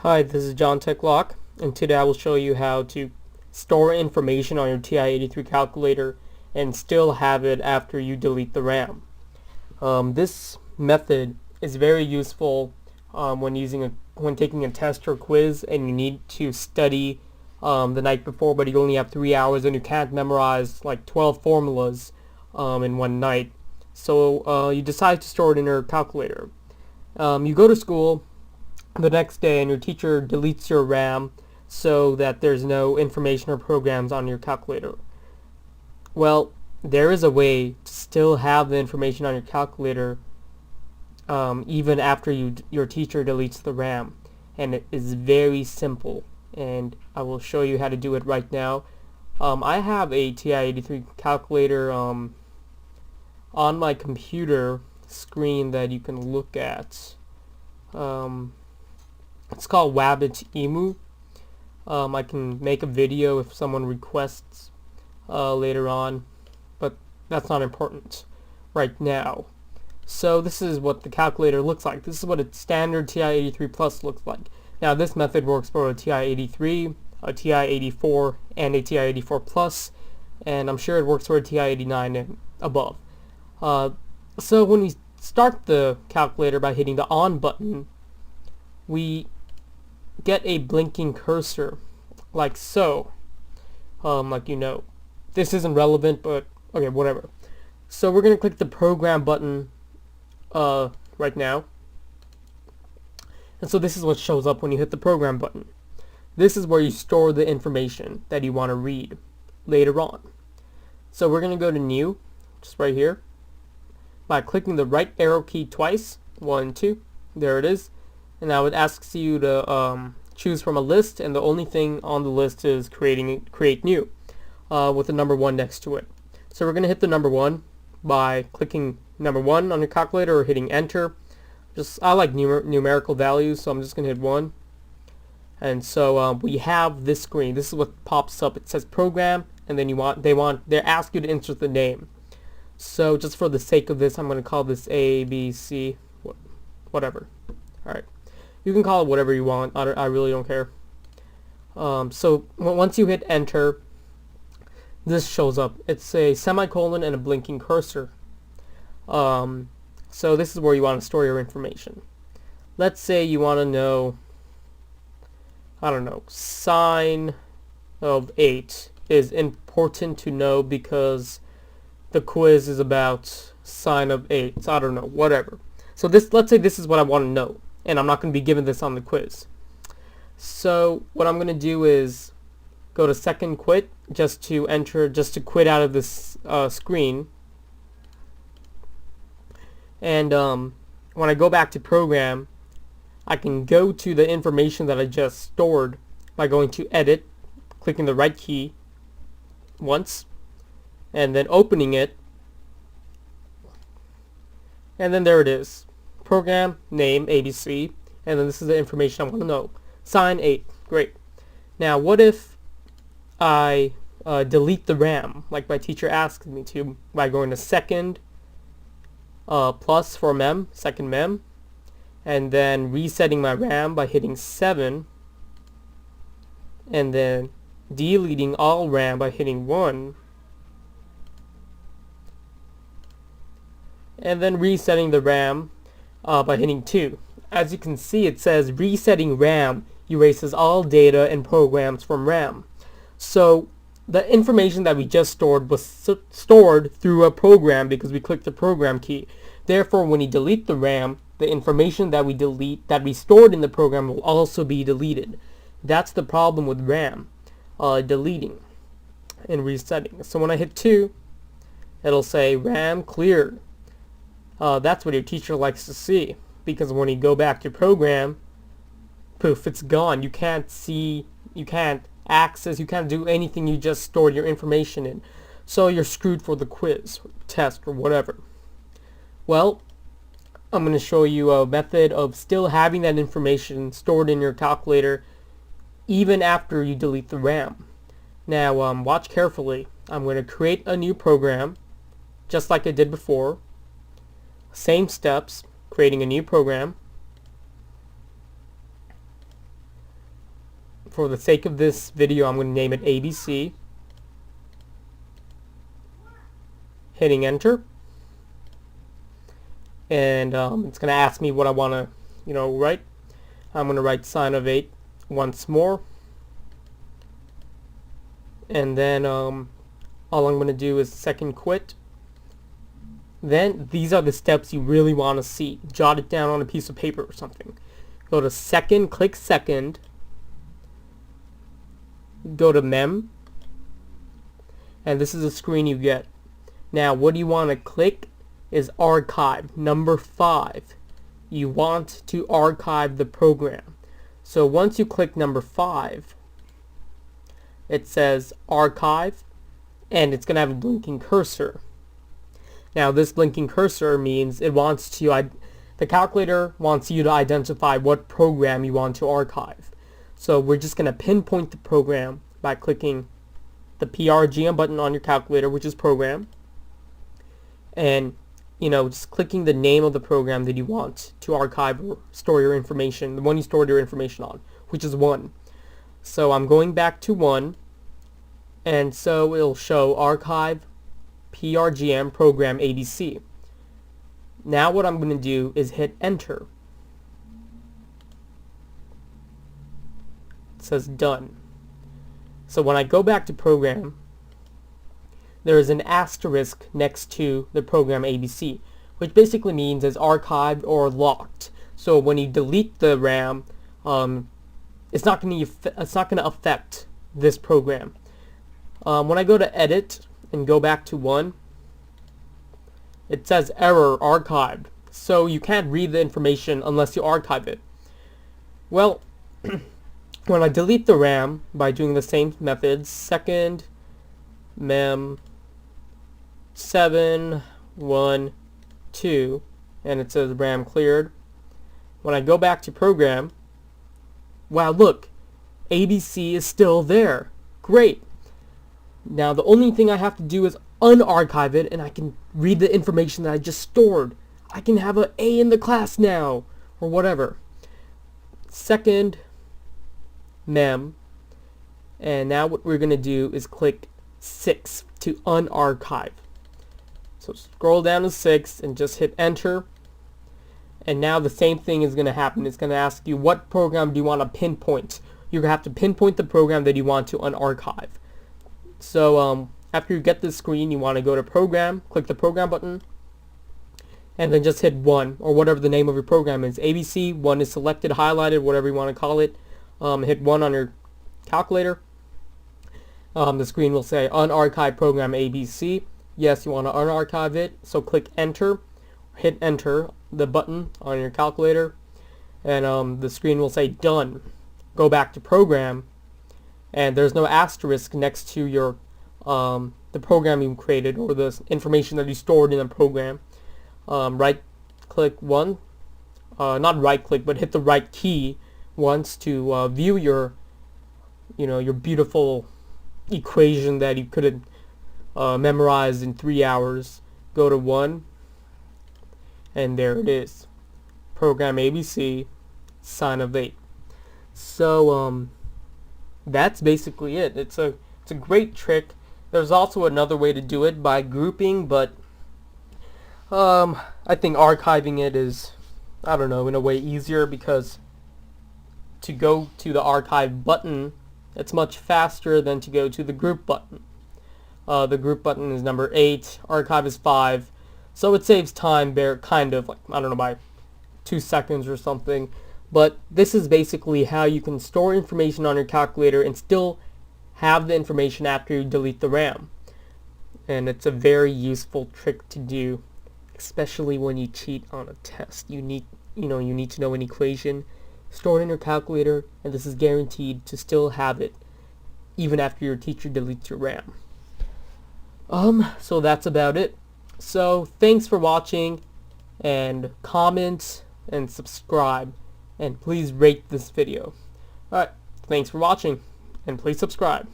Hi, this is John TechLock, and today I will show you how to store information on your TI-83 calculator and still have it after you delete the RAM. This method is very useful when taking a test or quiz and you need to study the night before, but you only have 3 hours and you can't memorize like 12 formulas in one night. So you decide to store it in your calculator. You go to school the next day and your teacher deletes your RAM so that there's no information or programs on your calculator. Well, there is a way to still have the information on your calculator even after your teacher deletes the RAM, and it is very simple, and I will show you how to do it right now. I have a TI-83 calculator on my computer screen that you can look at. It's called Wabbit Emu. I can make a video if someone requests later on, but that's not important right now. So this is what the calculator looks like. This is what a standard TI-83 Plus looks like. Now this method works for a TI-83, a TI-84, and a TI-84 Plus, and I'm sure it works for a TI-89 and above. So when we start the calculator by hitting the on button, we get a blinking cursor like so. This isn't relevant, but okay, whatever. So we're going to click the program button right now, and so this is what shows up when you hit the program button. This is where you store the information that you want to read later on. So we're going to go to new, just right here, by clicking the right arrow key twice, 1, 2, there it is. And now it asks you to choose from a list, and the only thing on the list is create new with the number 1 next to it. So we're going to hit the number 1 by clicking number 1 on your calculator or hitting enter. I like numerical values, so I'm just going to hit 1. And so we have this screen. This is what pops up. It says program, and then they ask you to insert the name. So just for the sake of this, I'm going to call this A, B, C, whatever. Alright. You can call it whatever you want. I really don't care. So once you hit enter, this shows up. It's a semicolon and a blinking cursor. So this is where you want to store your information. Let's say you want to know, I don't know, sine of 8 is important to know because the quiz is about sine of 8. So I don't know, whatever. So let's say this is what I want to know, and I'm not going to be given this on the quiz. So what I'm going to do is go to second quit just to quit out of this screen. And when I go back to program, I can go to the information that I just stored by going to edit, clicking the right key once, and then opening it, and then there it is. Program name ABC, and then this is the information I want to know. Sine 8, great. Now what if I delete the RAM like my teacher asked me to by going to second plus for mem, second mem, and then resetting my RAM by hitting 7, and then deleting all RAM by hitting 1, and then resetting the RAM by hitting 2. As you can see, it says resetting RAM erases all data and programs from RAM. So the information that we just stored was stored through a program because we clicked the program key. Therefore, when you delete the RAM, the information that we stored in the program will also be deleted. That's the problem with RAM, deleting and resetting. So when I hit 2, it'll say RAM cleared. That's what your teacher likes to see, because when you go back to program, poof, it's gone. You can't see, you can't access, you can't do anything you just stored your information in. So you're screwed for the quiz, or test, or whatever. Well, I'm going to show you a method of still having that information stored in your calculator even after you delete the RAM. Now watch carefully. I'm going to create a new program just like I did before. Same steps, creating a new program. for the sake of this video, I'm going to name it ABC. Hitting enter. And it's going to ask me what I want to, write. I'm going to write sine of 8 once more. And then all I'm going to do is second quit. Then these are the steps you really want to see. Jot it down on a piece of paper or something. Go to second, click second. Go to mem. And this is the screen you get. Now what do you want to click is archive, number 5. You want to archive the program. So once you click number 5, it says archive, and it's going to have a blinking cursor. Now this blinking cursor means it wants to, the calculator wants you to identify what program you want to archive. So we're just going to pinpoint the program by clicking the PRGM button on your calculator, which is program, and just clicking the name of the program that you want to archive or store your information, the one you stored your information on, which is 1. So I'm going back to 1, and so it'll show archive PRGM program ABC. Now what I'm going to do is hit enter. It says done. So when I go back to program, there is an asterisk next to the program ABC, which basically means it's archived or locked. So when you delete the RAM, it's not going to affect this program. When I go to edit and go back to 1, it says error archived. So you can't read the information unless you archive it. Well, when I delete the RAM by doing the same methods, second, mem, 7, 1, 2, and it says RAM cleared. When I go back to program, wow, look, ABC is still there. Great. Now the only thing I have to do is unarchive it, and I can read the information that I just stored. I can have an A in the class now, or whatever. Second, mem, and now what we're going to do is click 6 to unarchive. So scroll down to 6 and just hit enter, and now the same thing is going to happen. It's going to ask you what program do you want to pinpoint. You're going to have to pinpoint the program that you want to unarchive. So after you get this screen, you want to go to program, click the program button, and then just hit 1, or whatever the name of your program is. ABC, 1 is selected, highlighted, whatever you want to call it. Hit 1 on your calculator. The screen will say unarchive program ABC. Yes, you want to unarchive it, so click enter, hit enter, the button on your calculator, and the screen will say done. Go back to program, and there's no asterisk next to your the program you created or the information that you stored in the program. Right click not right click, but hit the right key once to view your your beautiful equation that you could have memorized in 3 hours. Go to 1, and there it is, program ABC, sine of 8. So that's basically it. It's a great trick. There's also another way to do it by grouping, but I think archiving it is, I don't know, in a way easier, because to go to the archive button, it's much faster than to go to the group button. The group button is number 8, archive is 5, so it saves time kind of, like, I don't know, by 2 seconds or something. But this is basically how you can store information on your calculator and still have the information after you delete the RAM. And it's a very useful trick to do, especially when you cheat on a test. You need to know an equation, store it in your calculator, and this is guaranteed to still have it even after your teacher deletes your RAM. So that's about it. So thanks for watching, and comment and subscribe, and please rate this video. Alright, thanks for watching, and please subscribe.